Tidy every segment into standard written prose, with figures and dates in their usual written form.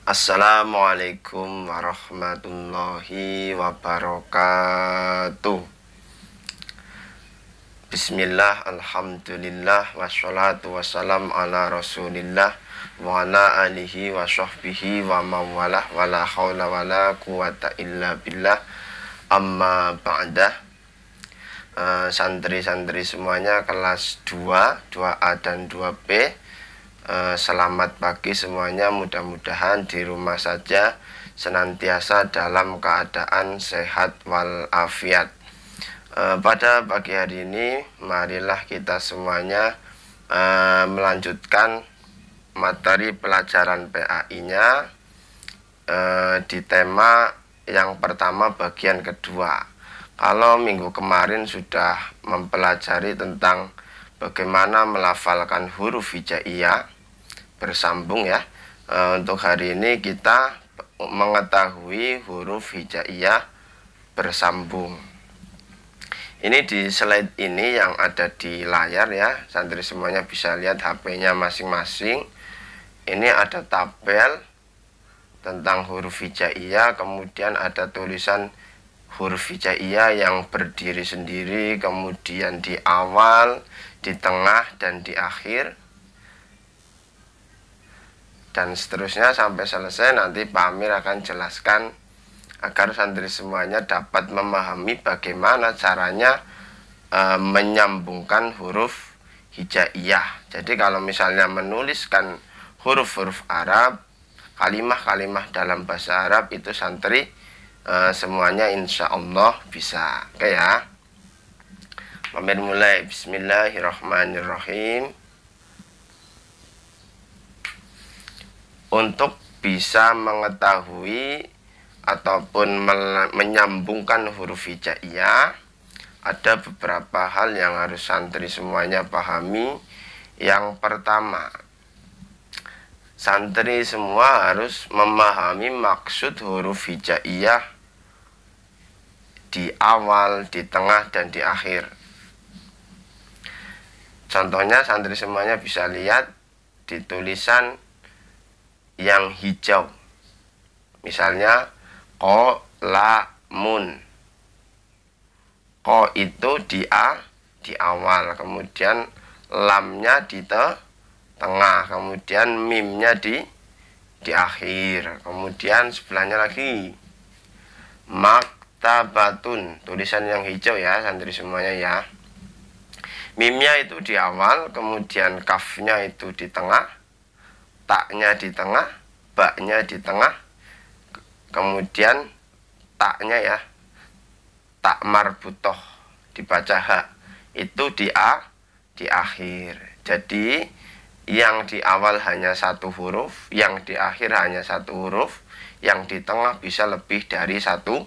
Assalamualaikum warahmatullahi wabarakatuh. Bismillah, alhamdulillah, wassalatu wassalam ala rasulillah wa ala alihi wa sahbihi wa mawalah wa la hawla wa la quwata illa billah. Amma ba'dah. Santri-santri semuanya kelas 2, 2A dan 2B, selamat pagi semuanya. Mudah-mudahan di rumah saja senantiasa dalam keadaan sehat walafiat. Pada pagi hari ini marilah kita semuanya melanjutkan materi pelajaran PAI-nya di tema yang pertama bagian kedua. Kalau minggu kemarin sudah mempelajari tentang bagaimana melafalkan huruf hijaiyah bersambung ya. Untuk hari ini kita mengetahui huruf hijaiyah bersambung. Ini di slide ini yang ada di layar ya. Santri semuanya bisa lihat HP-nya masing-masing. Ini ada tabel tentang huruf hijaiyah, kemudian ada tulisan huruf hijaiyah yang berdiri sendiri, kemudian di awal, di tengah, dan di akhir, dan seterusnya sampai selesai. Nanti Pak Amir akan jelaskan agar santri semuanya dapat memahami bagaimana caranya menyambungkan huruf hijaiyah. Jadi kalau misalnya menuliskan huruf-huruf Arab, kalimah-kalimah dalam bahasa Arab, itu santri semuanya insya Allah bisa. Oke ya. Amir mulai. Bismillahirrahmanirrahim. Untuk bisa mengetahui ataupun menyambungkan huruf hijaiyah, ada beberapa hal yang harus santri semuanya pahami. Yang pertama, santri semua harus memahami maksud huruf hijaiyah di awal, di tengah, dan di akhir. Contohnya santri semuanya bisa lihat di tulisan yang hijau. Misalnya qolamun. Ko itu di awal, kemudian lamnya di tengah, kemudian mimnya di akhir, kemudian sebelahnya lagi maktabatun, tulisan yang hijau ya santri semuanya ya. Mimnya itu di awal, kemudian kafnya itu di tengah, taknya di tengah, baknya di tengah, kemudian taknya ya, tak marbutoh dibaca ha, itu di akhir. Jadi yang di awal hanya satu huruf, yang di akhir hanya satu huruf, yang di tengah bisa lebih dari satu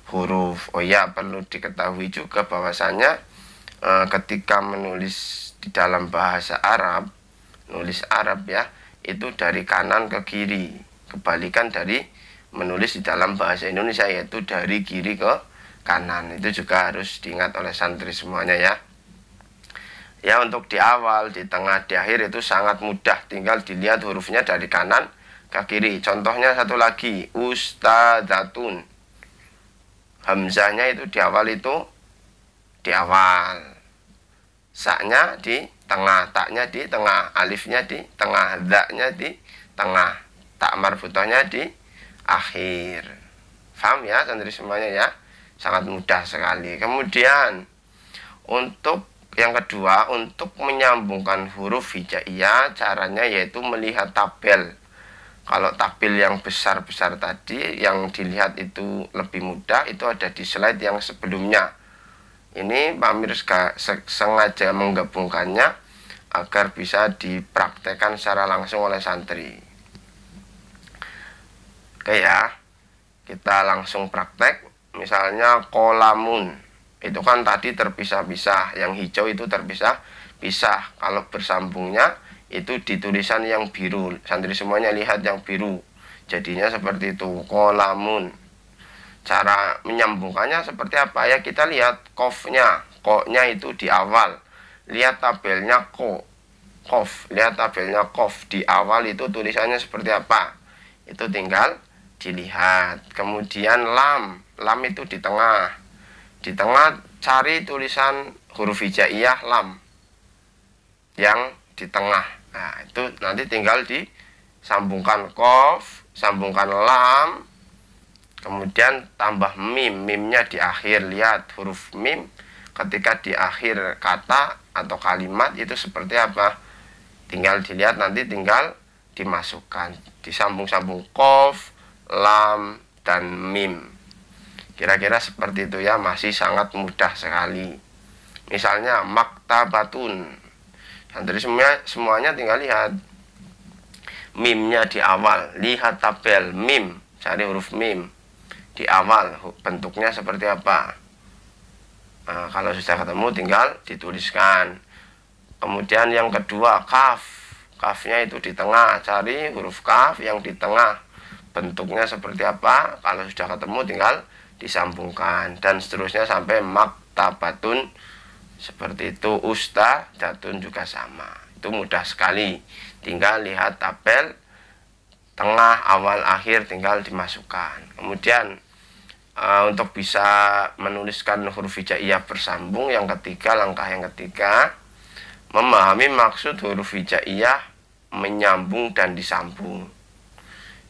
huruf. Oh ya, perlu diketahui juga bahwasanya ketika menulis di dalam bahasa Arab, nulis Arab ya, itu dari kanan ke kiri, kebalikan dari menulis di dalam bahasa Indonesia, yaitu dari kiri ke kanan. Itu juga harus diingat oleh santri semuanya ya. Ya, untuk di awal, di tengah, di akhir itu sangat mudah, tinggal dilihat hurufnya dari kanan ke kiri. Contohnya satu lagi, ustadzatun. Hamzahnya itu di awal, itu di awal, saknya di tengah, taknya di tengah, alifnya di tengah, daknya di tengah, tak marbutohnya di akhir. Paham ya santri semuanya ya? Sangat mudah sekali. Kemudian untuk yang kedua, untuk menyambungkan huruf hijaiyah, caranya yaitu melihat tabel. Kalau tabel yang besar-besar tadi yang dilihat itu lebih mudah, itu ada di slide yang sebelumnya. Ini Pak Amir sengaja menggabungkannya agar bisa dipraktekkan secara langsung oleh santri. Oke ya, kita langsung praktek. Misalnya kolamun, itu kan tadi terpisah-pisah, yang hijau itu terpisah-pisah. Kalau bersambungnya itu di tulisan yang biru. Santri semuanya lihat yang biru, jadinya seperti itu, kolamun. Cara menyambungkannya seperti apa ya? Kita lihat kofnya, koknya itu di awal. Lihat tabelnya kof, lihat tabelnya kof di awal itu tulisannya seperti apa. itu tinggal dilihat. Kemudian lam itu di tengah cari tulisan huruf hijaiyah lam yang di tengah. Nah, itu nanti tinggal disambungkan qaf, sambungkan lam, kemudian tambah mim, mimnya di akhir. Lihat huruf mim ketika di akhir kata atau kalimat itu seperti apa, tinggal dilihat, nanti tinggal dimasukkan, disambung-sambung qaf, lam, dan mim. Kira-kira seperti itu ya, masih sangat mudah sekali. Misalnya maktabatun, santri semuanya tinggal lihat mimnya di awal. Lihat tabel mim, cari huruf mim di awal, bentuknya seperti apa. Nah, kalau sudah ketemu tinggal dituliskan. Kemudian yang kedua kaf, kafnya itu di tengah, cari huruf kaf yang di tengah, bentuknya seperti apa. Kalau sudah ketemu tinggal disambungkan, dan seterusnya sampai maktabatun seperti itu. Ustadzatun juga sama, itu mudah sekali, tinggal lihat tabel tengah, awal, akhir, tinggal dimasukkan. Kemudian untuk bisa menuliskan huruf hijaiyah bersambung, yang ketiga, langkah yang ketiga, memahami maksud huruf hijaiyah menyambung dan disambung.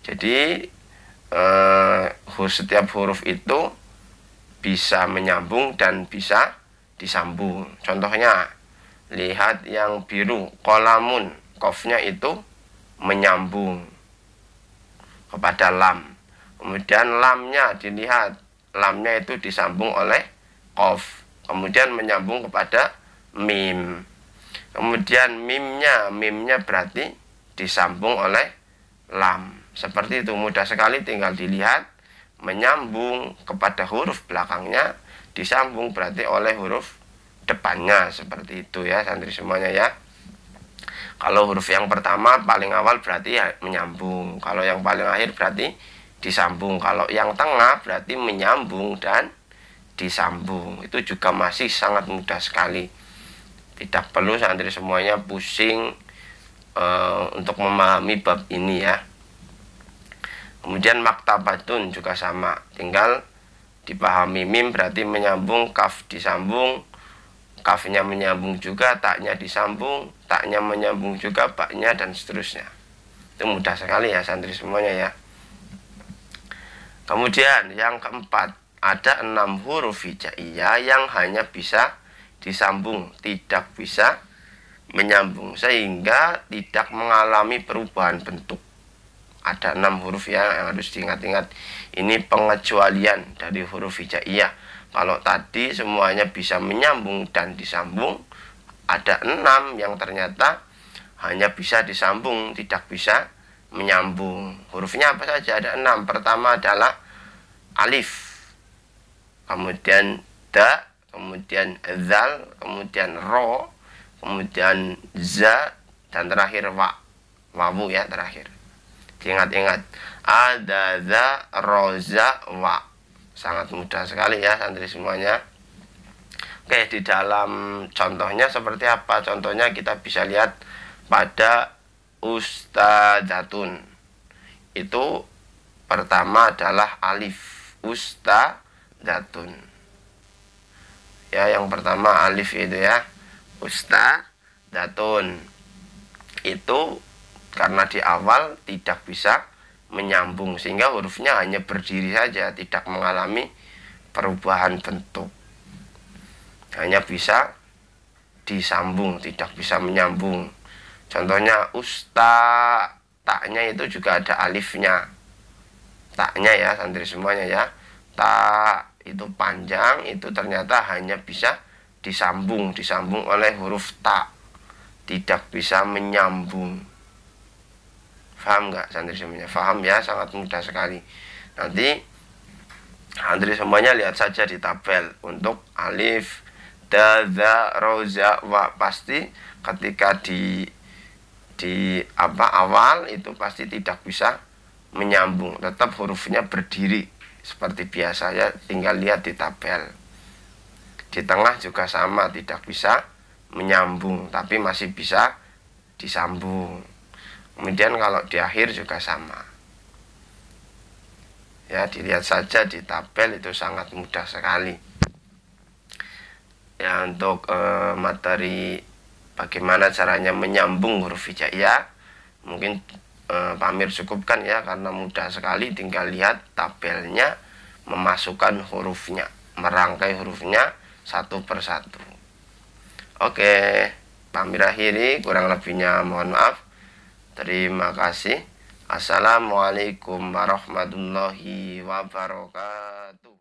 Jadi setiap huruf itu bisa menyambung dan bisa disambung. Contohnya, lihat yang biru, qalamun, qafnya itu menyambung kepada lam. Kemudian lamnya dilihat, lamnya itu disambung oleh qaf, kemudian menyambung kepada mim. Kemudian mimnya berarti disambung oleh lam. Seperti itu, mudah sekali, tinggal dilihat, menyambung kepada huruf belakangnya, disambung berarti oleh huruf depannya. Seperti itu ya santri semuanya ya. Kalau huruf yang pertama paling awal berarti ya menyambung, kalau yang paling akhir berarti disambung, kalau yang tengah berarti menyambung dan disambung. Itu juga masih sangat mudah sekali, tidak perlu santri semuanya pusing untuk memahami bab ini ya. Kemudian maktabatun juga sama, tinggal dipahami mim berarti menyambung, kaf disambung, kafnya menyambung juga, taknya disambung, taknya menyambung juga, baknya, dan seterusnya. Itu mudah sekali ya santri semuanya ya. Kemudian yang keempat, ada 6 huruf hijaiyah yang hanya bisa disambung, tidak bisa menyambung, sehingga tidak mengalami perubahan bentuk. Ada 6 huruf ya yang harus diingat-ingat. Ini pengecualian dari huruf hijaiyah. Kalau tadi semuanya bisa menyambung dan disambung, ada 6 yang ternyata hanya bisa disambung, tidak bisa menyambung. Hurufnya apa saja? Ada 6. Pertama adalah alif, kemudian da, kemudian zal, kemudian ro, kemudian za, dan terakhir wa. Wawu ya terakhir. Ingat-ingat, ada za, roza, wa. Sangat mudah sekali ya santri semuanya. Oke, di dalam contohnya seperti apa? Contohnya kita bisa lihat pada ustadzatun. Itu pertama adalah alif, ustadzatun. Ya, yang pertama alif itu ya, ustadzatun. Itu karena di awal tidak bisa menyambung, sehingga hurufnya hanya berdiri saja, tidak mengalami perubahan bentuk, hanya bisa disambung, tidak bisa menyambung. Contohnya usta, taknya itu juga ada alifnya, taknya ya santri semuanya ya. Tak itu panjang, itu ternyata hanya bisa disambung oleh huruf tak, tidak bisa menyambung. Paham nggak santri semuanya? Paham ya, sangat mudah sekali. Nanti santri semuanya lihat saja di tabel untuk alif, da, za, ro, za, wa. Pasti ketika di awal itu pasti tidak bisa menyambung, tetap hurufnya berdiri seperti biasa ya, tinggal lihat di tabel. Di tengah juga sama, tidak bisa menyambung tapi masih bisa disambung. Kemudian kalau di akhir juga sama. Ya, dilihat saja di tabel, itu sangat mudah sekali. Ya, untuk materi bagaimana caranya menyambung huruf hijaiyah, mungkin Pak Amir cukupkan ya, karena mudah sekali, tinggal lihat tabelnya, memasukkan hurufnya, merangkai hurufnya satu persatu. Oke, Pak Amir akhiri, kurang lebihnya mohon maaf. Terima kasih. Assalamualaikum warahmatullahi wabarakatuh.